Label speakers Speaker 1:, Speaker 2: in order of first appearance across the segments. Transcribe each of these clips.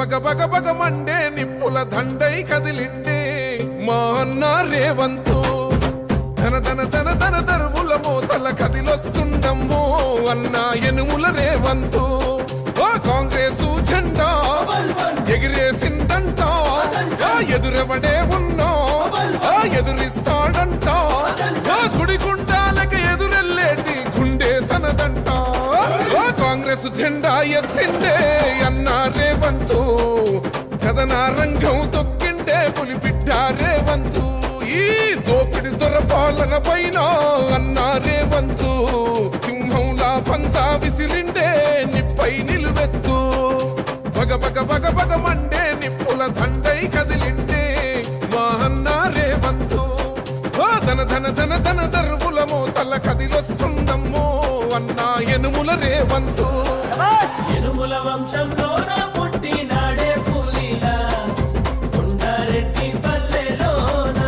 Speaker 1: పగ పగ పగ మండే నిప్పుల దండై కదిలిండే మా అన్న రేవంతు ధన ధన ధన ధన దరువుల మోతల కదిలొస్తుండమ్మో అన్న ఎనుముల రేవంతు ఓ కాంగ్రెసు జెండా ఎగిరేసిందంట ఎదురెవడే ఉన్నా ఎదురిస్తాడంట సుడిగుండాలకి ఎదురెల్లేటి గుండె తనదంట కాంగ్రెస్ జెండా ఎత్తిండే అన్న రేవంతు కథన రంగం తొక్కిండే పులిబిడ్డ రేవంతు ఈ దోపిడి దొరపాలన పైన అన్న రేవంతు సింహంలా పంజా విసిరిండే నిప్పై నిలువెత్తు పగ పగ పగ పగ మండే నిప్పుల దండై కదిలిండే మా అన్న రేవంతు ధన ధన ధన ధన దరువుల మోతల కదిలొస్తుందమ్మో అన్న ఎనుముల రేవంతు
Speaker 2: ఎనుముల వంశంలో పుట్టినాడే పులిలా కొండారెడ్డి పల్లెలోన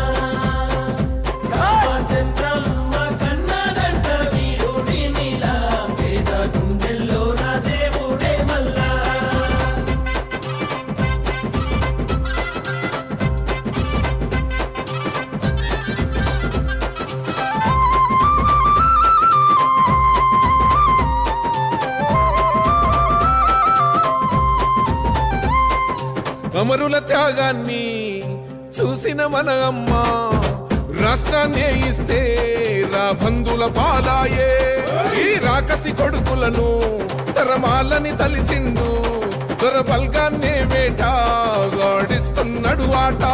Speaker 2: రామచంద్రమ్మ కన్నదంట వీరుడినిలా పేద గుండెల్లోన దేవుడే మల్లా
Speaker 1: అమరుల త్యాగాన్ని చూసిన మన అమ్మ రాష్ట్రాన్ని ఇస్తే రా బంధుల పాలాయే ఈ రాకసి కొడుకులను తరమాలని తలిచిండు దొర బల్గాన్నే వేట గాడిస్తున్నాడు ఆట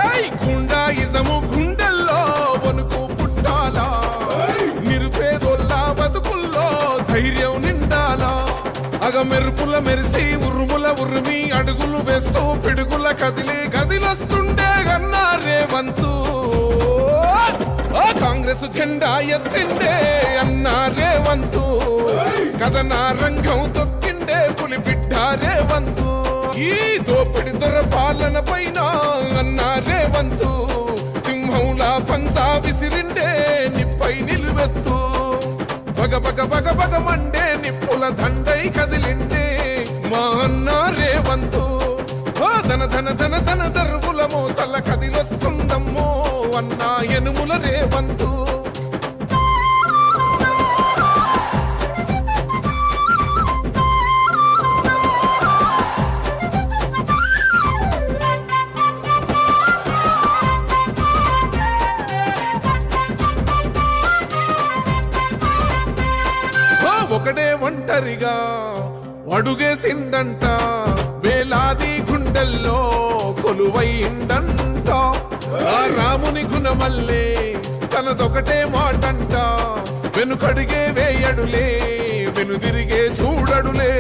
Speaker 1: ఏయ్ గుండాయిజము గుండెల్లో వణుకు పుట్టాలా నిరుపేదోల్లా బతుకుల్లో ధైర్యం నిండాలా అగ మెరుపుల మెరిసి ఉరుముల ఉరిమి అడుగులు వేస్తూ పిడుగుల కదిలి గదిలొస్తుండే గన్నా రేవంతు కాంగ్రెస్ జెండా ఎత్తిండే అన్న రేవంతు కథన రంగం తొక్కిండే పులిబిడ్డ రేవంతు ఈ దోపిడి దొరపాలన పైన అన్న రేవంతు సింహంలా పంజా విసిరిండే నిప్పై నిలువెత్తు పగ పగ పగ పగ మండే నిప్పుల దండై కదిలిండే మా అన్న రేవంతు ధన ధన ధన ధన దరువుల మోతల కదిలొస్తుందమ్మో అన్న ఎనుముల రేవంతు ఒకడే ఒంటరిగా అడుగేసిండంట వేలాది గుండెల్లో కొలువైందంట ఆ రాముని గుణమల్లే తనదొకటే మాటంట వెనుకడిగే వేయడులే వెనుదిరిగే చూడడులే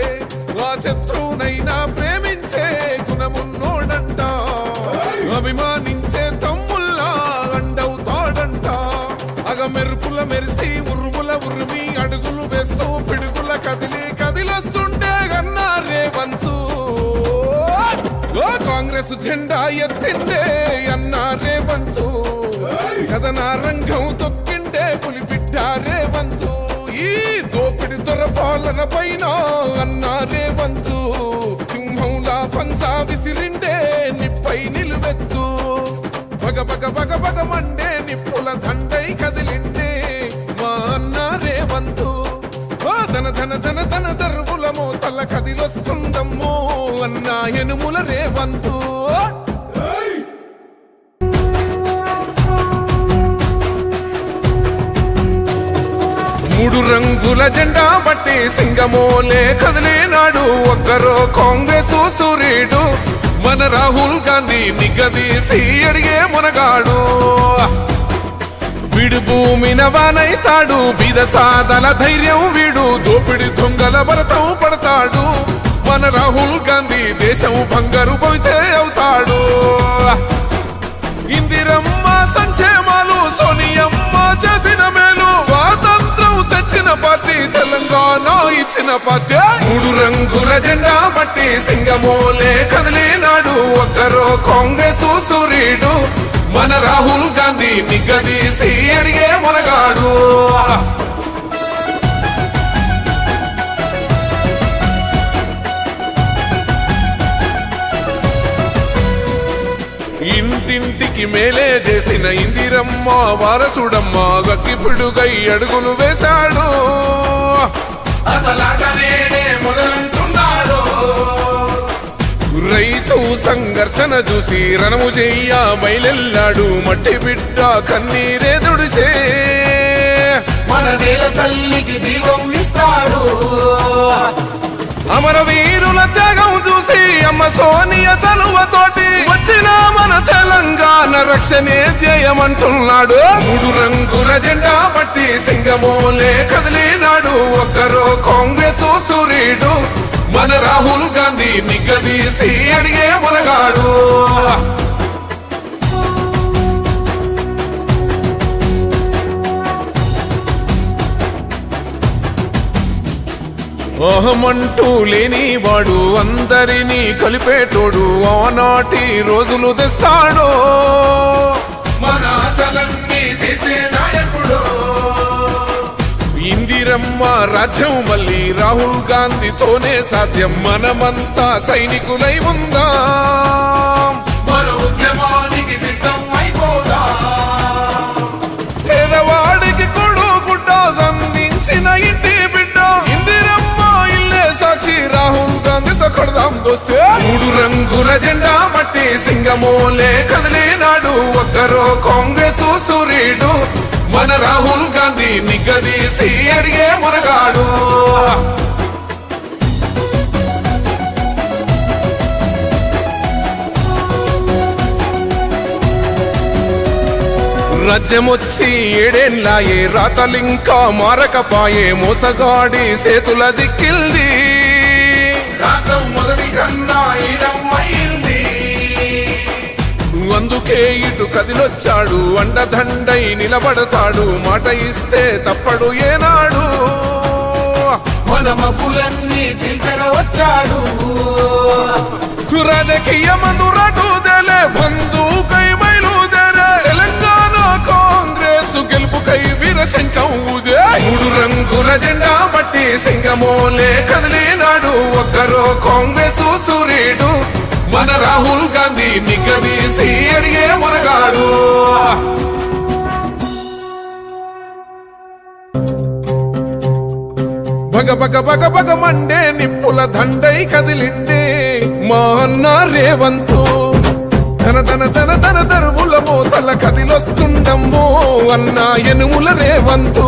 Speaker 1: ఆ శత్రువునైనా ప్రేమించే గుణమున్నోడంట అభిమానించే తమ్ముల్లా అండవుతాడంట అగ మెరుపుల మెరిసి ఉరుముల ఉరిమి అడుగులు వేస్తూ పిడుగుల కదిలి కదిలొస్తుండే గన్నా రేవంతు కాంగ్రెస్ జెండా ఎత్తిండే అన్న రేవంతు కథన రంగం తొక్కిండే పులిబిడ్డ రేవంతు ఈ దోపిడి దొరపాలన పైన అన్న రేవంతు సింహంలా పంజా విసిరిండే నిప్పై నిలువెత్తు పగ పగ పగ పగ మండే నిప్పుల దండై కదిలిండే మా అన్న రేవంతు ధన ధన ధన ధన దరువుల మోతల కదిలొస్తుందమ్మో అన్న ఎనుముల రేవంతు మూడు రంగుల జెండా బట్టి సింగమోలే కదిలినాడు ఒక్కరో కాంగ్రెసు సూర్యుడు మన రాహుల్ గాంధీ నిగదీసి అడిగే మునగాడు వీడు భూమిన వానైతాడు బీద సాదల ధైర్యం వీడు దోపిడి దొంగల భరతం పడతాడు మన రాహుల్ గాంధీ దేశం బంగారు పోతే అవుతాడు ఇందిరమ్మ సంక్షేమాలు సోనియమ్మ చేసిన మేలు స్వాతంత్రం తెచ్చిన పార్టీ తెలంగాణ ఇచ్చిన పార్టీ మూడు రంగుల జెండా బట్టి సింగమోలే కదిలినాడు ఒక్కరో కాంగ్రెసు సూర్యుడు మన రాహుల్ గాంధీ నిగదీసి అడిగే మునగాడు ఇంటింటికి మేలే చేసిన ఇందిరమ్మ వారసుడమ్మ గక్కిపిడుగై అడుగులు వేశాడు రైతు సంఘర్షణ చూసి రణము చెయ్య బయలెల్లాడు మట్టి బిడ్డ కన్నీరే దుడిచే
Speaker 2: మన నేల తల్లికి జీవం ఇస్తాడు
Speaker 1: అమరవీరుల త్యాగం చూసి అమ్మ సోనియ చలువతోటి వచ్చిన మన తెలంగాణ రక్షణే చేయమంటున్నాడు 3 రంగుల జెండా పట్టి సింగమోలే కదిలినాడు ఒక్కరో కాంగ్రెస్ సూర్యుడు మన రాహుల్ గాంధీ నిగ్గదీసి అడిగే మునగాడు అహమంటూ లేనివాడు అందరినీ కలిపేటోడు ఆనాటి రోజులు తెస్తాడు మన ఆశలన్నీ తెచ్చే నాయకుడు ఇందిరమ్మ రాజ్యం మళ్ళీ రాహుల్ గాంధీతోనే సాధ్యం మనమంతా సైనికులై ఉందాం మన ఉద్యమానికి సిద్ధం అయిపోదా పేదవాడికి కొడు గుడ్డ అందించిన ఇంటి బిడ్డ ఇందిరమ్మ ఇల్లే సాక్షి రాహుల్ గాంధీతో కొడదాం దోస్తే 3 రంగుల జెండా పట్టి సింగమోలే కదిలినాడు ఒక్కరో కాంగ్రెస్ సూర్యుడు మన రాహుల్ గాంధీ నిగ్గదీసి అడిగే మునగాడు రాజ్యమొచ్చి 7 ఏళ్లాయే రాతలింకా మారకపాయే మోసగాడి సేతుల జిక్కిల్ది రాష్ట్రం మొదటి కన్నా ఈడమ్మైంది అందుకే ఇటు కదిలొచ్చాడు అండదండై నిలబడతాడు మాట ఇస్తే తప్పడు ఏనాడు
Speaker 2: మన మబ్బులన్నీ చీల్చగా వచ్చాడు
Speaker 1: రాజకీయ మందురాటు దేలే బంధుకై బయలుదేరే తెలంగాణ కాంగ్రెస్ గెలుపుకై వీరశంఖం ఊదే 3 రంగుల జెండా బట్టి సింగమోలే కదిలినాడు ఒక్కరో కాంగ్రెస్ సూర్యుడు మన రాహుల్ గాంధీ నిగ్గదీసి అడిగే మునగాడు భగ భగ భగ భగ మండే నిప్పుల దండై కదిలిండే మా అన్న రేవంతు ధన ధన ధన ధన దరువుల మోతల కదిలొస్తుండమ్మో అన్న ఎనుముల రేవంతు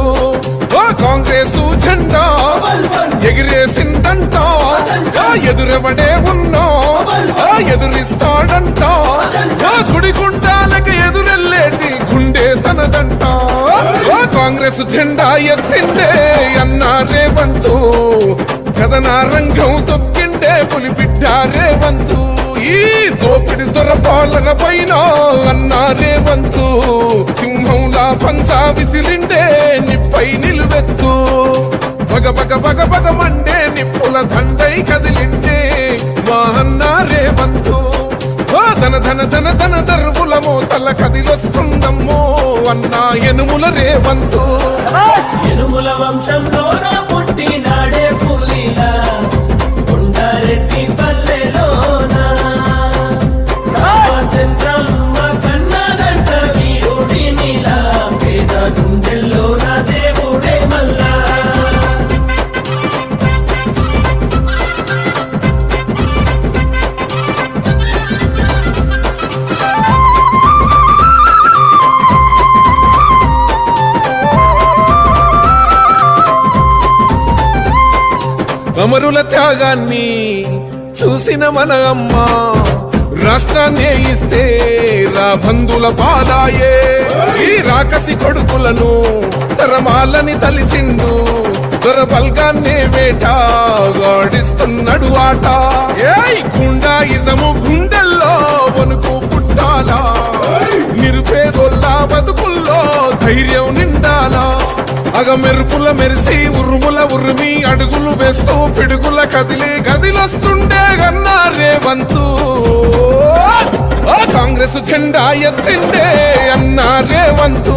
Speaker 1: ఆ కాంగ్రెసు జెండా ఎగిరేసిందంట ఎదురెవడే ఉన్నా ఎదురిస్తాడంట సుడిగుండాలకి ఎదురెల్లేటి గుండె తనదంట కాంగ్రెస్ జెండా ఎత్తిండే అన్న రేవంతు కథన రంగం తొక్కిండే పులిబిడ్డ రేవంతు ఈ దోపిడి దొరపాలన పైన అన్న రేవంతు సింహంలా పంచా విసిరిండే నిప్పై నిలువెత్తు భగ భగ భగ భగ మండే నిప్పుల దండై కదిలిండే మా అన్న రేవంతు ధన ధన ధన ధన దరువుల మోతల కదిలొస్తుందమ్మో అన్న ఎనుముల రేవంతు
Speaker 2: ఎనుముల వంశంలోన పుట్టినాడే పులిలా కొండారెడ్డి పల్లెలోన రామచంద్రమ్మ కన్నదంట వీరుడినిలా పేద గుండెల్లోన దేవుడే మల్లా
Speaker 1: అమరుల త్యాగాన్ని చూసిన మన అమ్మ రాష్ట్రాన్ని ఇస్తే రా బంధుల పాదాయే ఈ రాకసి కొడుకులను తరమాలని తలిచిండు దొరబల్గాన్నే వేటాడిస్తున్నాడు ఆట ఏయ్ గుండాయిజము గుండెల్లో వణుకు పుట్టాలా నిరుపేదోళ్ళ బతుకుల్లో ధైర్యం నిండాలా అగ మెరుపుల మెరిసి ఉరుముల ఉరిమి అడుగులు వేస్తూ పిడుగుల కదిలి గదిలొస్తుండే గన్నా రేవంతు కాంగ్రెస్ జెండా ఎత్తిండే అన్నా రేవంతు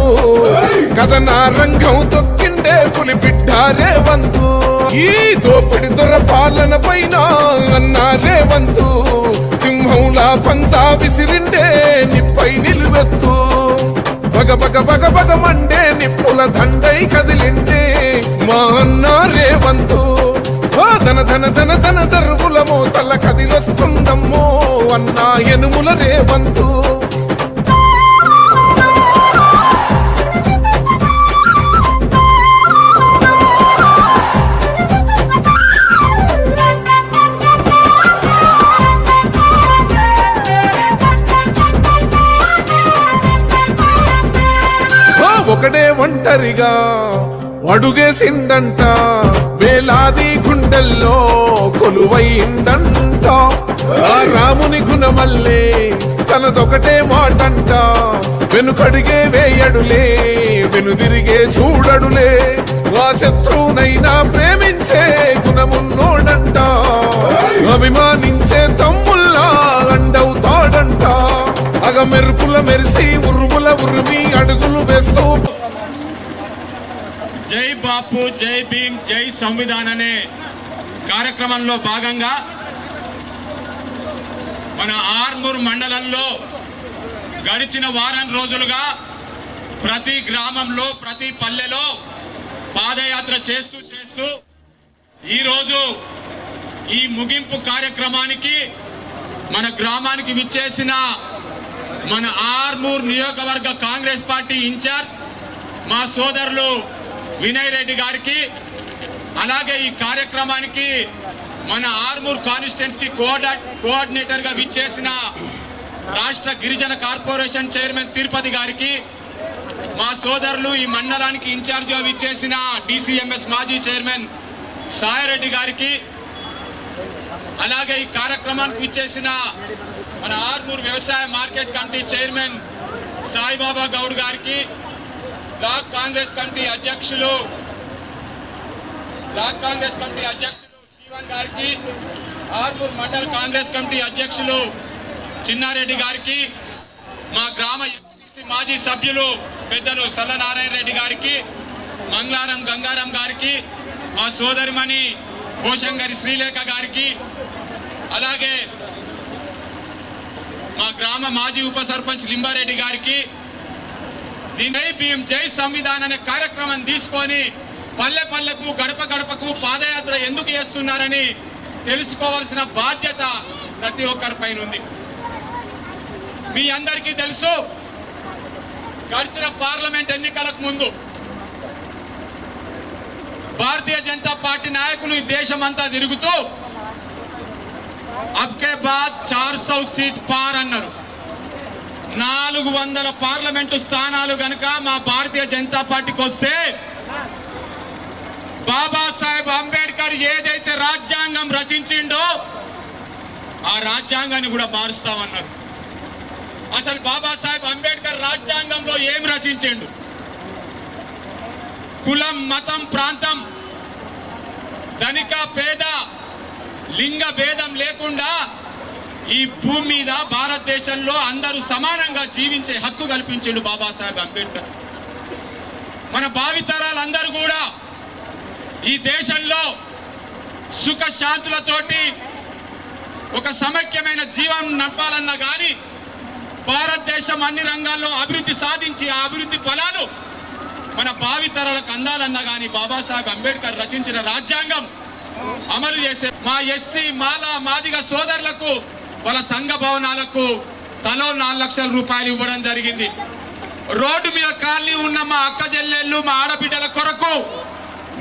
Speaker 1: కథన రంగం తొక్కిండే పులిబిడ్డ రేవంతు ఈ దోపిడి దొరపాలన పైన అన్నా రేవంతు సింహంలా పంచా విసిరిండే బగ బగ బగ బగ మండే నిప్పుల దండై కదిలిండే మా అన్న రేవంతు ధన ధన ధన ధన దరువుల మోతల కదిలొస్తుందమ్మో అన్న ఎనుముల రేవంతు. ఒకడే ఒంటరిగా అడుగేసిండంట వేలాది గుండెల్లో కొలువైందంట ఆ రాముని గుణమల్లే తనదొకటే మాటంట వెనుకడిగే వేయడులే వెనుదిరిగే చూడడులే ఆ శత్రువునైనా ప్రేమించే గుణమున్నోడంట అభిమానించే తమ్ముల్లా అండవుతాడంట అగ మెరుపుల మెరిసి ఉరుముల ఉరిమి అడుగులు వేస్తూ
Speaker 3: జై బాపు జై భీమ్ జై సంవిధాన్ అనే కార్యక్రమంలో భాగంగా మన ఆర్మూర్ మండలంలో గడిచిన వారం రోజులుగా ప్రతి గ్రామంలో ప్రతి పల్లెలో పాదయాత్ర చేస్తూ ఈరోజు ఈ ముగింపు కార్యక్రమానికి మన గ్రామానికి విచ్చేసిన మన ఆర్మూర్ నియోజకవర్గ కాంగ్రెస్ పార్టీ ఇన్ఛార్జ్ మా సోదరులు వినయ్ రెడ్డి గారికి, అలాగే ఈ కార్యక్రమానికి మన ఆర్మూర్ కాన్స్టిట్యున్సీ కోఆర్డినేటర్ గా విచ్చేసిన రాష్ట్ర గిరిజన కార్పొరేషన్ చైర్మన్ తిరుపతి గారికి, మా సోదరులు ఈ మండలానికి ఇన్ఛార్జ్ గా విచ్చేసిన డిసిఎంఎస్ మాజీ చైర్మన్ సాయిరెడ్డి గారికి, అలాగే ఈ కార్యక్రమానికి విచ్చేసిన మన ఆర్మూర్ వ్యవసాయ market committee chairman Saibaba Goud గారికి, బ్లాక్ కాంగ్రెస్ కమిటీ అధ్యక్షులు జీవన్ గారికి, ఆర్మూర్ మండల కాంగ్రెస్ కమిటీ అధ్యక్షులు చిన్నారెడ్డి గారికి, మా గ్రామ మాజీ సభ్యులు పెద్దలు సల్లనారాయణ రెడ్డి గారికి, మంగళారం గంగారాం గారికి, మా సోదరిమణి పోషంగారి శ్రీలేఖ గారికి, అలాగే మా గ్రామ మాజీ ఉప సర్పంచ్ లింబారెడ్డి గారికి జై భీమ్ జై సంవిధాన్ అనే కార్యక్రమం తీసుకొని పల్లె పల్లెకు గడప గడపకు పాదయాత్ర ఎందుకు చేస్తున్నారని తెలుసుకోవాల్సిన బాధ్యత ప్రతి ఒక్కరిపైన ఉంది. మీ అందరికీ తెలుసు, గడిచిన పార్లమెంట్ ఎన్నికలకు ముందు భారతీయ జనతా పార్టీ నాయకులు ఈ దేశమంతా తిరుగుతూ అబ్కే బాద్ 400 సీట్ పార్ అన్నారు. 400 పార్లమెంటు స్థానాలు గనుక మా భారతీయ జనతా పార్టీకి వస్తే బాబాసాహెబ్ అంబేద్కర్ ఏదైతే రాజ్యాంగం రచించిండో ఆ రాజ్యాంగాన్ని కూడా మారుస్తామన్నారు. అసలు బాబాసాహెబ్ అంబేద్కర్ రాజ్యాంగంలో ఏం రచించిండు? కులం, మతం, ప్రాంతం, ధనిక పేద, లింగ భేదం లేకుండా ఈ భూమి మీద భారతదేశంలో అందరూ సమానంగా జీవించే హక్కు కల్పించిండు బాబాసాహెబ్ అంబేద్కర్. మన భావితరాలందరూ కూడా ఈ దేశంలో సుఖ శాంతులతోటి ఒక సమైక్యమైన జీవనం నడపాలన్నా కానీ భారతదేశం అన్ని రంగాల్లో అభివృద్ధి సాధించి ఆ అభివృద్ధి ఫలాలు మన భావితరాలకు అందాలన్నా కానీ బాబాసాహెబ్ అంబేద్కర్ రచించిన రాజ్యాంగం అమలు చేసే మా ఎస్సీ మాల మాదిగ సోదరులకు వాళ్ళ సంఘ భవనాలకు తలో 4 లక్షల రూపాయలు ఇవ్వడం జరిగింది. రోడ్డు మీద ఖాళీ ఉన్న మా అక్క చెల్లెళ్ళు మా ఆడబిడ్డల కొరకు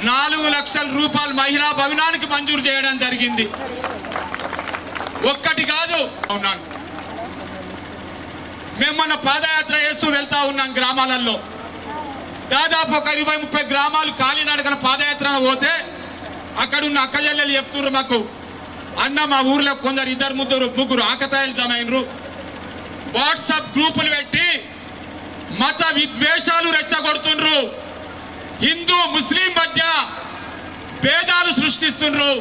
Speaker 3: 4 లక్షల రూపాయలు మహిళా భవనానికి మంజూరు చేయడం జరిగింది. ఒక్కటి కాదు, ఉన్నాను మేము మొన్న పాదయాత్ర చేస్తూ వెళ్తా ఉన్నాం గ్రామాలలో. దాదాపు ఒక 20-30 గ్రామాలు కాలినడకన పాదయాత్ర పోతే అక్కడున్న అక్క చెల్లెలు చెప్తున్నారు మాకు, అన్న మా ఊర్లో కొందరు 2-3 ఆకతాయిలు జమైనరు, వాట్సాప్ గ్రూపులు పెట్టి మత విద్వేషాలు రెచ్చగొడుతుండ్రు, హిందూ ముస్లిం మధ్య భేదాలు సృష్టిస్తుండ్రు,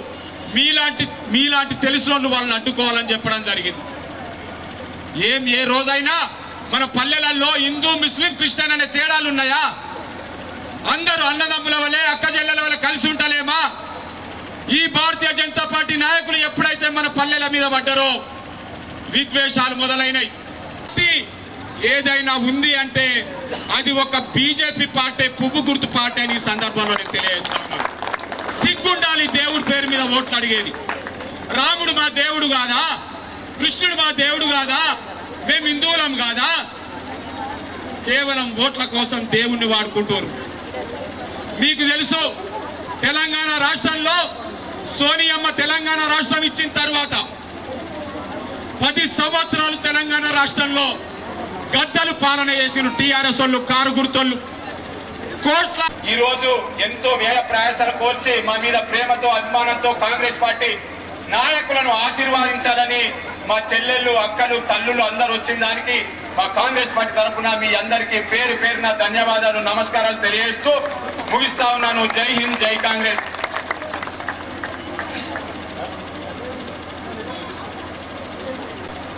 Speaker 3: మీలాంటి తెలిసిన వాళ్ళని అడ్డుకోవాలని చెప్పడం జరిగింది. ఏ రోజైనా మన పల్లెలలో హిందూ ముస్లిం క్రిస్టియన్ అనే తేడాలు ఉన్నాయా? అందరూ అన్నదమ్ముల వలె అక్క చెల్లెల వలె కలిసి ఉంటలేమా? ఈ భారతీయ జనతా పార్టీ నాయకులు ఎప్పుడైతే మన పల్లెల మీద పడ్డారో విద్వేషాలు మొదలైనవి. ఏదైనా ఉంది అంటే అది ఒక బీజేపీ పార్టీ, పువ్వు గుర్తు పార్టీ అని ఈ సందర్భంలో నేను తెలియజేస్తా ఉన్నాను. సిగ్గుండాలి దేవుడి పేరు మీద ఓట్లు అడిగేది. రాముడు మా దేవుడు కాదా? కృష్ణుడు మా దేవుడు కాదా? మేము హిందువులం కాదా? కేవలం ఓట్ల కోసం దేవుణ్ణి వాడుకుంటారు. మీకు తెలుసు, తెలంగాణ రాష్ట్రంలో సోనియమ్మ తెలంగాణ రాష్ట్రం ఇచ్చిన తర్వాత 10 సంవత్సరాలు తెలంగాణ రాష్ట్రంలో గద్దలు పాలన చేసిన టీఆర్ఎస్ వాళ్ళు, కారు గుర్తోళ్ళు కోట్ల ఈరోజు ఎంతో వ్యయ ప్రయాసాలు కోర్చి మా మీద ప్రేమతో అభిమానంతో కాంగ్రెస్ పార్టీ నాయకులను ఆశీర్వాదించాలని మా చెల్లెళ్ళు, అక్కలు, తల్లులు అందరూ వచ్చిన దానికి మా కాంగ్రెస్ పార్టీ తరఫున మీ అందరికీ పేరు పేరున ధన్యవాదాలు, నమస్కారాలు తెలియజేస్తూ ముగిస్తా ఉన్నాను. జై హింద్, జై కాంగ్రెస్.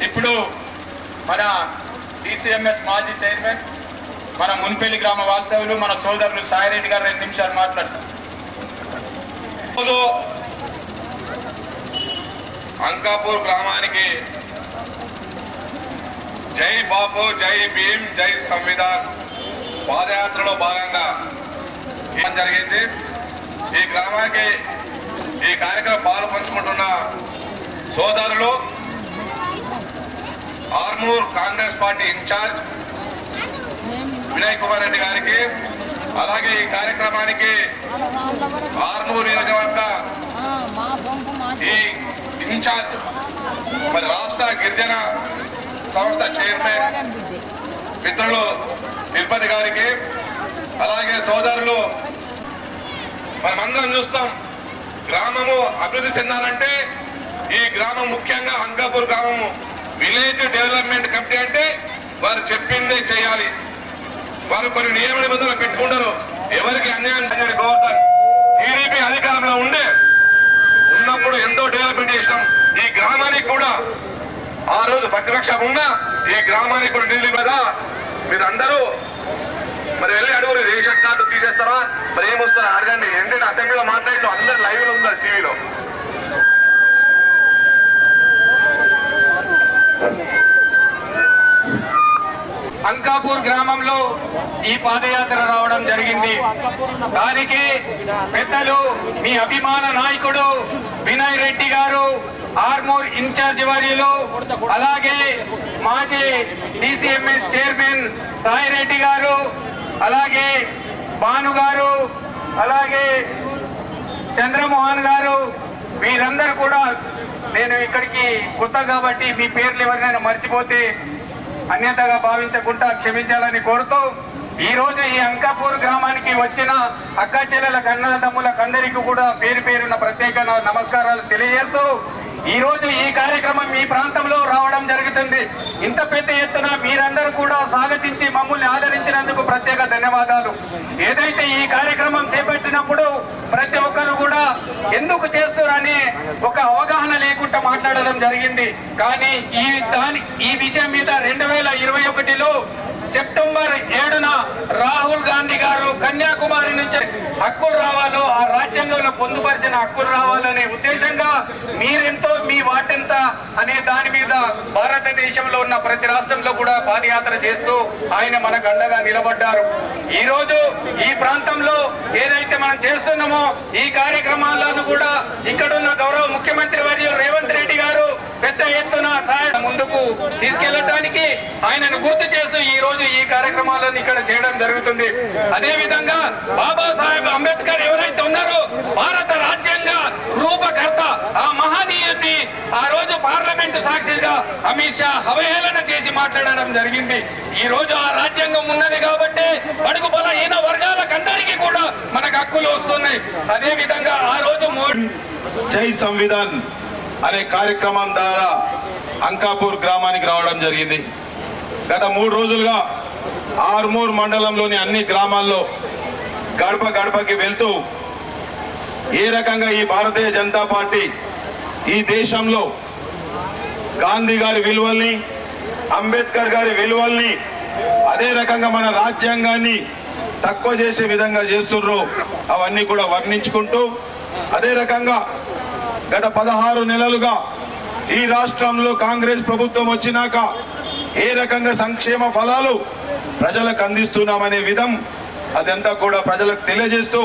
Speaker 3: ఇప్పుడు మన డిసిఎంఎస్ మాజీ చైర్మన్, మన మున్పల్లి గ్రామ వాస్తవులు, మన సోదరులు సాయిరెడ్డి గారు 2 నిమిషాలు మాట్లాడతారు.
Speaker 4: అంకాపూర్ గ్రామానికి జై బాపు, జై భీమ్, జై సంవిధాన్ పాదయాత్రలో భాగంగా జరిగింది. ఈ గ్రామానికి ఈ కార్యక్రమం పాలు పంచుకుంటున్న సోదరులు ఆర్మూర్ కాంగ్రెస్ పార్టీ ఇన్ఛార్జ్ వినయ్ కుమార్ రెడ్డి గారికి, అలాగే ఈ కార్యక్రమానికి ఆర్మూర్ నియోజకవర్గ ఈ ఇన్ఛార్జ్ మరి రాష్ట్ర గిరిజన సంస్థ చైర్మన్ మిత్రులు తిరుపతి గారికి, అలాగే సోదరులు మనమందరం చూస్తాం, గ్రామము అభివృద్ధి చెందాలంటే ఈ గ్రామం ముఖ్యంగా అంకాపూర్ గ్రామము విలేజ్ డెవలప్మెంట్ కమిటీ అంటే వారు చెప్పిందే చేయాలి. వారు కొన్ని నియమ నిబంధనలు పెట్టుకుంటారు. ఎవరికి అన్యాయం గవర్నర్ టీడీపీ అధికారంలో ఉన్నప్పుడు ఎంతో డెవలప్మెంట్ చేసినాం. ఈ గ్రామానికి కూడా ఆ రోజు ప్రతిపక్షం ఉన్నా ఈ గ్రామానికి కూడా నిధులు కదా. మీరు అందరూ మరి వెళ్ళి అడుగురు, రేషన్ కార్డు తీసేస్తారా, మరి ఏమొస్తారా అడగండి. ఏంటంటే అసెంబ్లీలో మాట్లాడటం అందరు లైవ్ లో ఉంది టీవీలో.
Speaker 3: అంకాపూర్ గ్రామంలో ఈ పాదయాత్ర రావడం జరిగింది. దానికి పెద్దలు, మీ అభిమాన నాయకుడు వినయ్ రెడ్డి గారు, ఆర్మూర్ ఇన్ఛార్జ్ వర్యులు, అలాగే మాజీ డిసిఎంఎస్ చైర్మన్ సాయిరెడ్డి గారు, అలాగే భాను గారు, అలాగే చంద్రమోహన్ గారు, వీరందరూ కూడా, నేను ఇక్కడికి కొత్త కాబట్టి మీ పేర్లు ఎవరినైనా మర్చిపోతే అన్యతగా భావించకుండా క్షమించాలని కోరుతూ, ఈ రోజు ఈ అంకాపూర్ గ్రామానికి వచ్చిన అక్క చెల్లెలకు, అన్నదమ్ములకు అందరికీ కూడా పేరు పేరున ప్రత్యేక నమస్కారాలు తెలియజేస్తూ, ఈ రోజు ఈ కార్యక్రమం మీ ప్రాంతంలో రావడం జరుగుతుంది. ఇంత పెద్ద ఎత్తున మీరందరూ కూడా స్వాగతించి మమ్మల్ని ఆదరించినందుకు ప్రత్యేక ధన్యవాదాలు. ఏదైతే ఈ కార్యక్రమం చేపట్టినప్పుడు ప్రతి ఒక్కరు కూడా ఎందుకు చేస్తారని ఒక అవగాహన లేకుండా మాట్లాడడం జరిగింది. కానీ ఈ విషయం మీద 2021లో సెప్టెంబర్ 7న రాహుల్ గాంధీ గారు కన్యాకుమారి నుంచి హక్కులు రావాలో, ఆ రాజ్యాంగంలో పొందుపరిచిన హక్కులు రావాలనే ఉద్దేశంగా మీరెంతో మీ వాటెంత అనే దాని మీద భారతదేశంలో ఉన్న ప్రతి రాష్ట్రంలో కూడా పాదయాత్ర చేస్తూ ఆయన మనకు అండగా నిలబడ్డారు. ఈ రోజు ఈ ప్రాంతంలో ఏదైతే మనం చేస్తున్నామో ఈ కార్యక్రమాలను కూడా ఇక్కడున్న గౌరవ ముఖ్యమంత్రి వర్యులు రేవంత్ రెడ్డి గారు పెద్ద ఎత్తున ముందుకు తీసుకెళ్లడానికి ఆయనను గుర్తు చేస్తూ ఈ రోజు ఈ కార్యక్రమాలను ఇక్కడ చేయడం జరుగుతుంది. అదే విధంగా బాబాసాహెబ్ అంబేద్కర్ ఎవరైతే ఉన్నారో భారత రాజ్యాంగ రూపకర్త, ఆ మహనీయుడిని ఆ రోజు పార్లమెంటు సాక్షిగా అమిత్ షా అవహేళన చేసి మాట్లాడడం జరిగింది. ఈ రోజు ఆ రాజ్యాంగం ఉన్నది కాబట్టి బడుగు బలహీన వర్గాలకు అందరికీ కూడా మనకు హక్కులు వస్తున్నాయి. అదే విధంగా ఆ రోజు
Speaker 5: జై సంవిధాన్ అనే కార్యక్రమం ద్వారా అంకాపూర్ గ్రామానికి రావడం జరిగింది. గత 3 రోజులుగా ఆర్మూర్ మండలంలోని అన్ని గ్రామాల్లో గడప గడపకి వెళ్తూ ఏ రకంగా ఈ భారతీయ జనతా పార్టీ ఈ దేశంలో గాంధీ గారి విలువల్ని, అంబేద్కర్ గారి విలువల్ని, అదే రకంగా మన రాజ్యాంగాన్ని తక్కువ చేసే విధంగా చేస్తుర్రో అవన్నీ కూడా వర్ణించుకుంటూ, అదే రకంగా గత 16 నెలలుగా ఈ రాష్ట్రంలో కాంగ్రెస్ ప్రభుత్వం వచ్చినాక ఏ రకంగా సంక్షేమ ఫలాలు ప్రజలకు అందిస్తున్నామనే విధం అదంతా కూడా ప్రజలకు తెలియజేస్తూ,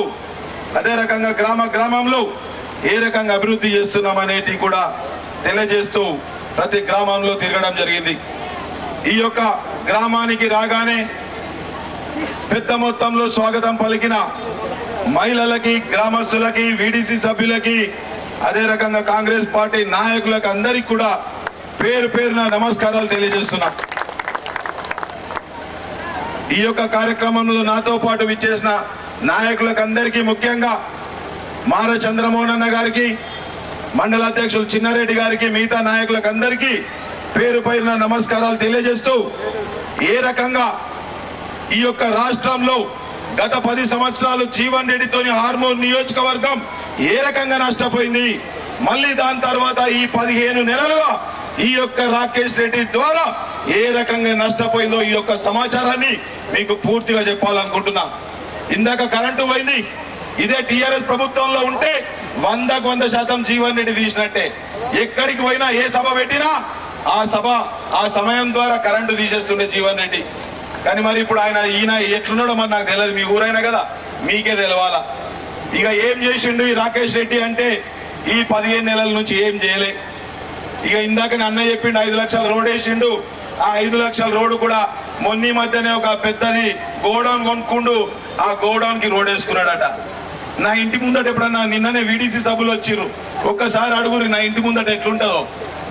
Speaker 5: అదే రకంగా గ్రామంలో ఏ రకంగా అభివృద్ధి చేస్తున్నామనేటి కూడా తెలియజేస్తూ ప్రతి గ్రామంలో తిరగడం జరిగింది. ఈ యొక్క గ్రామానికి రాగానే పెద్ద మొత్తంలో స్వాగతం పలికిన మహిళలకి, గ్రామస్తులకి, వీడీసీ సభ్యులకి, అదే రకంగా కాంగ్రెస్ పార్టీ నాయకులకు అందరికీ కూడా పేరు పేరున నమస్కారాలు తెలియజేస్తున్నా. ఈ యొక్క కార్యక్రమంలో నాతో పాటు విచ్చేసిన నాయకులకు అందరికీ, ముఖ్యంగా మార చంద్రమోహన్ అన్న గారికి, మండల అధ్యక్షులు చిన్నారెడ్డి గారికి, మిగతా నాయకులకు అందరికీ పేరు పేరున నమస్కారాలు తెలియజేస్తూ, ఏ రకంగా ఈ యొక్క రాష్ట్రంలో గత 10 సంవత్సరాలు జీవన్ రెడ్డితోని ఆర్మూర్ నియోజకవర్గం ఏ రకంగా నష్టపోయింది, మళ్ళీ దాని తర్వాత ఈ 15 నెలలుగా ఈ యొక్క రాకేష్ రెడ్డి ద్వారా ఏ రకంగా నష్టపోయిందో ఈ యొక్క సమాచారాన్ని మీకు పూర్తిగా చెప్పాలనుకుంటున్నా. ఇందాక కరెంటు పోయింది, ఇదే టిఆర్ఎస్ ప్రభుత్వంలో ఉంటే 100% జీవన్ రెడ్డి తీసినట్టే. ఎక్కడికి పోయినా, ఏ సభ పెట్టినా ఆ సమయం ద్వారా కరెంటు తీసేస్తుండే జీవన్ రెడ్డి. కానీ మరి ఇప్పుడు ఈయన ఎట్లున్నాడో మరి నాకు తెలియదు, మీ ఊరైనా కదా, మీకే తెలవాలా. ఇక ఏం చేసిండు ఈ రాకేష్ రెడ్డి అంటే ఈ 15 నెలల నుంచి ఏం చేయలే. ఇక ఇందాక అన్న చెప్పిండు 5 లక్షల రోడ్ వేసిండు. ఆ 5 లక్షల రోడ్డు కూడా మొన్న మధ్యనే ఒక పెద్దది గోడౌన్ కొనుక్కుండు, ఆ గోడౌన్ కి రోడ్ వేసుకున్నాడట. నా ఇంటి ముందట ఎప్పుడన్నా, నిన్ననే వీడీసీ సభలు వచ్చిర్రు, ఒక్కసారి అడుగురు నా ఇంటి ముందట ఎట్లుంటుందో.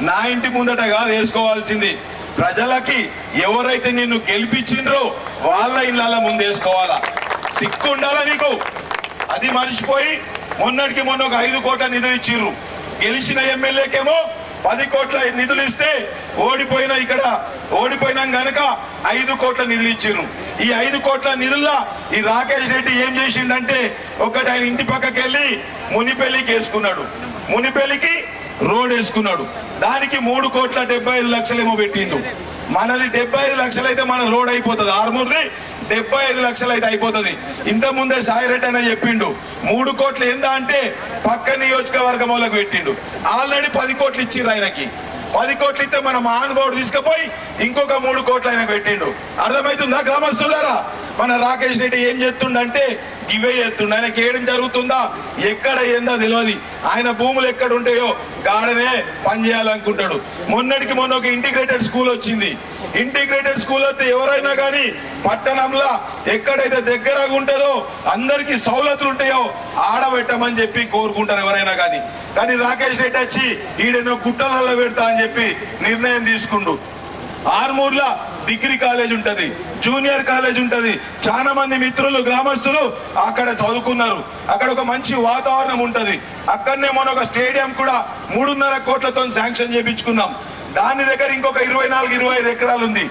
Speaker 5: నా ఇంటి ముందట కాదు వేసుకోవాల్సింది, ప్రజలకి ఎవరైతే నిన్ను గెలిపించిండ్రో వాళ్ళ ఇళ్ళ ముందు వేసుకోవాలా. సిక్కు ఉండాలా నీకు. అది మర్చిపోయి మొన్నటికి మొన్న ఒక 5 కోట్ల నిధులు ఇచ్చిర్రు. గెలిచిన ఎమ్మెల్యేకేమో 10 కోట్ల నిధులు ఇస్తే ఓడిపోయినాం గనక 5 కోట్ల నిధులు ఇచ్చిర్రు. ఈ 5 కోట్ల నిధుల్లో ఈ రాకేష్ రెడ్డి ఏం చేసిండంటే, ఒకటి ఆయన ఇంటి పక్కకి వెళ్ళి మునిపెల్లికి వేసుకున్నాడు, మునిపెల్లికి రోడ్ వేసుకున్నాడు. దానికి 3,75,00,000 ఏమో పెట్టిండు. మనది 75 లక్షలు అయితే మన రోడ్ అయిపోతుంది, ఆర్మూర్ది 75 లక్షలు అయితే అయిపోతుంది. ఇంత ముందే సాయిరెడ్డి అనే చెప్పిండు 3 కోట్లు ఏందా అంటే పక్క నియోజకవర్గం వాళ్ళకి పెట్టిండు. ఆల్రెడీ 10 కోట్లు ఇచ్చిర్రు ఆయనకి. 10 కోట్లు ఇస్తే మన మహానుభావుడు తీసుకుపోయి ఇంకొక 3 కోట్లు ఆయన పెట్టిండు. అర్థమవుతుందా గ్రామస్తులారా? మన రాకేష్ రెడ్డి ఏం చేస్తుండంటే ఇవే చేస్తుండ. ఆయనకి ఏడం జరుగుతుందా, ఎక్కడ ఏందో తెలియదు. ఆయన భూములు ఎక్కడ ఉంటాయో గాడనే పని చేయాలనుకుంటాడు. మొన్నటికి మొన్న ఒక ఇంటిగ్రేటెడ్ స్కూల్ వచ్చింది. ఇంటిగ్రేటెడ్ స్కూల్ వస్తే ఎవరైనా కానీ పట్టణంలో ఎక్కడైతే దగ్గరగా ఉంటుందో, అందరికీ సౌలతులు ఉంటాయో ఆడబెట్టమని చెప్పి కోరుకుంటారు ఎవరైనా కానీ. కానీ రాకేష్ రెడ్డి వచ్చి ఈడేనో గుట్టలలో పెడతా అని చెప్పి నిర్ణయం తీసుకుండు. ఆర్మూర్లో డిగ్రీ కాలేజ్ ఉంటది, జూనియర్ కాలేజ్ ఉంటది. చాలా మంది మిత్రులు, గ్రామస్తులు అక్కడ చదువుకున్నారు. అక్కడ ఒక మంచి వాతావరణం ఉంటది. అక్కడనే మన ఒక స్టేడియం కూడా 3.5 కోట్లతో శాంక్షన్ చేయించుకున్నాం. దాని దగ్గర ఇంకొక 24-25 ఎకరాలు ఉంది.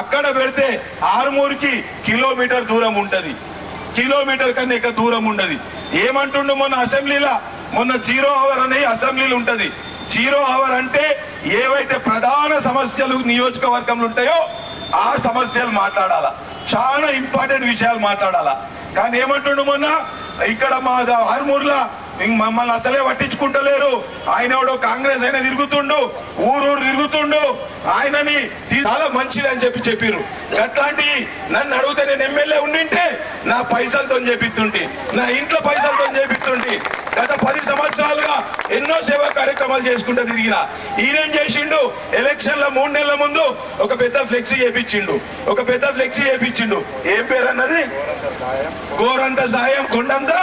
Speaker 5: అక్కడ పెడితే ఆర్మూర్కి కిలోమీటర్ దూరం ఉంటది, కిలోమీటర్ కన్నా ఎక్కువ దూరం ఉండదు. ఏమంటుండు మొన్న అసెంబ్లీలో, మొన్న 0 అవర్ అనే అసెంబ్లీలు ఉంటది. 0 అవర్ అంటే ఏవైతే ప్రధాన సమస్యలు నియోజకవర్గంలో ఉంటాయో ఆ సమస్యలు మాట్లాడాలా, చాలా ఇంపార్టెంట్ విషయాలు మాట్లాడాలా. కానీ ఏమంటుండు మొన్న ఇక్కడ మా ఆర్మూర్లో మమ్మల్ని అసలే పట్టించుకుంటలేరు, ఆయన ఎవడో కాంగ్రెస్ అయినా తిరుగుతుండు, ఊరు తిరుగుతుండు, ఆయనని చాలా మంచిది అని చెప్పిర్రు. అట్లాంటి నన్ను అడిగితే నేను ఎమ్మెల్యే ఉండింటే నా పైసలతో చేపిస్తుంటే, నా ఇంట్లో పైసలతో చేపిస్తుంటే. గత 10 సంవత్సరాలుగా ఎన్నో సేవా కార్యక్రమాలు చేసుకుంటూ తిరిగిన. ఈయనేం చేసిండు, ఎలక్షన్ల 3 నెలల ముందు ఒక పెద్ద ఫ్లెక్సీ చేపించిండు, ఒక పెద్ద ఫ్లెక్సీ చేపించిండు. ఏం పేరు అన్నది? గోరంత సాయం కొండంత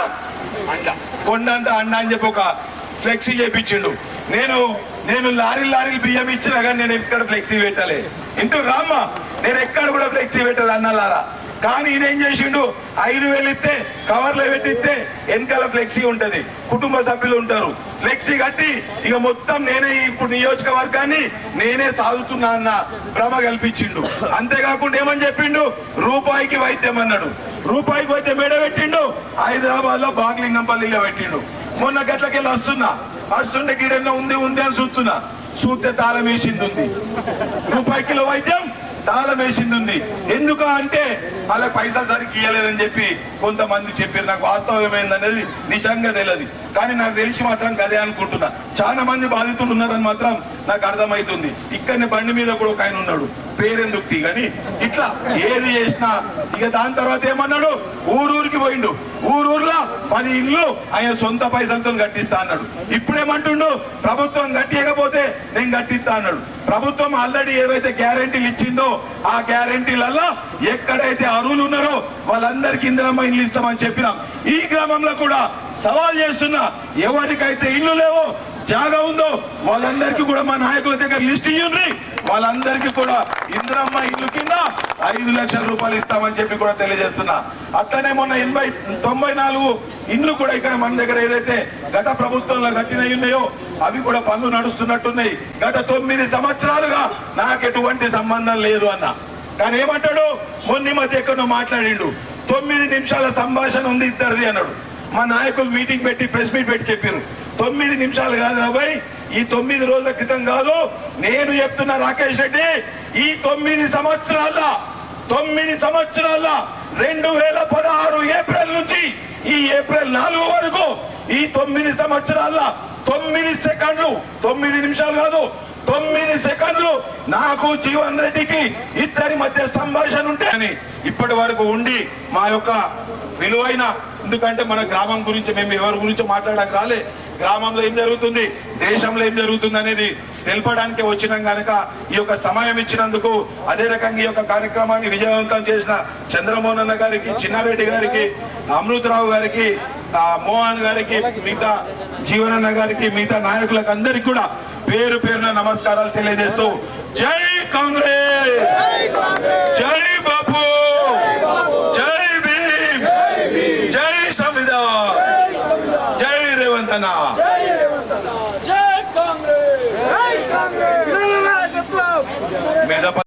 Speaker 5: అండ అని చెప్పి ఒక ఫ్లెక్సీ చేపించిండు. నేను లారీలు బియ్యం ఇచ్చినా కానీ నేను ఎక్కడ ఫ్లెక్సీ పెట్టలే. ఇంటూ రామ్మ, నేను ఎక్కడ కూడా ఫ్లెక్సీ పెట్టాలి అన్నలారా. కానీ ఈయన ఏం చేసిండు, 5,000 ఇస్తే కవర్లో పెట్టిస్తే వెనకాల ఫ్లెక్సీ ఉంటది, కుటుంబ సభ్యులు ఉంటారు. ఫ్లెక్సీ కట్టి ఇక మొత్తం నేనే ఇప్పుడు నియోజకవర్గాన్ని నేనే సాగుతున్నా అన్న భ్రమ కల్పించిండు. అంతేకాకుండా ఏమని చెప్పిండు, రూపాయికి వైద్యం అన్నాడు. రూపాయికి వైద్యం ఏడ పెట్టిండు, హైదరాబాద్ లో బాగ్లింగంపల్లిలో పెట్టిండు. మొన్న గట్లకెళ్ళి వస్తుంటే గిడెన్నో ఉంది అని చూస్తే తాళం వేసింది ఉంది. రూపాయి కిలో వైద్యం తాళం వేసింది ఉంది. ఎందుకు అంటే వాళ్ళకి పైసలు సరిగ్గా ఇయ్యలేదని చెప్పి కొంతమంది చెప్పారు. నాకు వాస్తవం ఏమైందనేది నిజంగా తెలియదు, కానీ నాకు తెలిసి మాత్రం గదే అనుకుంటున్నా. చాలా మంది బాధితులు ఉన్నారని మాత్రం నాకు అర్థమవుతుంది. ఇక్కడనే బండి మీద కూడా ఒక ఆయన ఉన్నాడు, పేరెందుకు తీ కానీ ఇట్లా ఏది చేసినా ఇక దాని తర్వాత ఏమన్నాడు, ఊరూరికి పోయిండు. ఊరూర్లో 10 ఇల్లు ఆయన సొంత పైసలతో కట్టిస్తా అన్నాడు. ఇప్పుడేమంటుండు, ప్రభుత్వం కట్టియకపోతే నేను కట్టిస్తా అన్నాడు. ప్రభుత్వం ఆల్రెడీ ఏవైతే గ్యారెంటీలు ఇచ్చిందో ఆ గ్యారెంటీలలో ఎక్కడైతే అర్హులు ఉన్నారో వాళ్ళందరికీ ఇందిరమ్మ ఇల్లు ఇస్తామని చెప్పినాం. ఈ గ్రామంలో కూడా సవాల్ చేస్తున్నా, ఎవరికైతే ఇల్లు లేవో జాగా ఉందో వాళ్ళందరికీ కూడా మా నాయకుల దగ్గర లిస్ట్ ఇవ్వండి, వాళ్ళందరికీ కూడా ఇందిరమ్మ ఇల్లు కింద 5 లక్షల రూపాయలు ఇస్తామని చెప్పి కూడా తెలియజేస్తున్నా. అట్లనే మొన్న 94 ఇండ్లు కూడా ఇక్కడ మన దగ్గర ఏదైతే గత ప్రభుత్వంలో కట్టినవి ఉన్నాయో అవి కూడా పనులు నడుస్తున్నట్టున్నాయి. గత 9 సంవత్సరాలుగా నాకు ఎటువంటి సంబంధం లేదు అన్న, కానీ ఏమంటాడు, మొన్న మధ్య ఎక్కడో మాట్లాడిండు, 9 నిమిషాల సంభాషణ ఉంది ఇద్దరిది అన్నాడు. మా నాయకులు మీటింగ్ పెట్టి ప్రెస్ మీట్ పెట్టి చెప్పారు, 9 నిమిషాలు కాదు రాబాయ్, ఈ 9 రోజుల క్రితం కాదు, నేను చెప్తున్నా రాకేష్ రెడ్డి, ఈ 9 సంవత్సరాల 2016 ఏప్రిల్ నుంచి ఈ ఏప్రిల్ 4 వరకు ఈ 9 సంవత్సరాల 9 సెకండ్లు, 9 నిమిషాలు కాదు 9 సెకండ్లు నాకు జీవన్ రెడ్డికి ఇద్దరి మధ్య సంభాషణ ఉంటే అని ఇప్పటి వరకు ఉండి మా యొక్క విలువైన, ఎందుకంటే మన గ్రామం గురించి మేము ఎవరి గురించి మాట్లాడడానికి రాలే, గ్రామంలో ఏం జరుగుతుంది, దేశంలో ఏం జరుగుతుంది అనేది తెలపడానికి వచ్చినాం కనుక ఈ యొక్క సమయం ఇచ్చినందుకు, అదే రకంగా ఈ యొక్క కార్యక్రమాన్ని విజయవంతం చేసిన చంద్రమోహన్ అన్న గారికి, చిన్నారెడ్డి గారికి, అమృతరావు గారికి, మోహన్ గారికి, మిగతా జీవనన్న గారికి, మిగతా నాయకులకు అందరికి కూడా పేరు పేరున నమస్కారాలు తెలియజేస్తూ జై కాంగ్రెస్, జై బాపు, జై భీమ్, జై సంవిధాన్, జై రేవంత్ అన్న.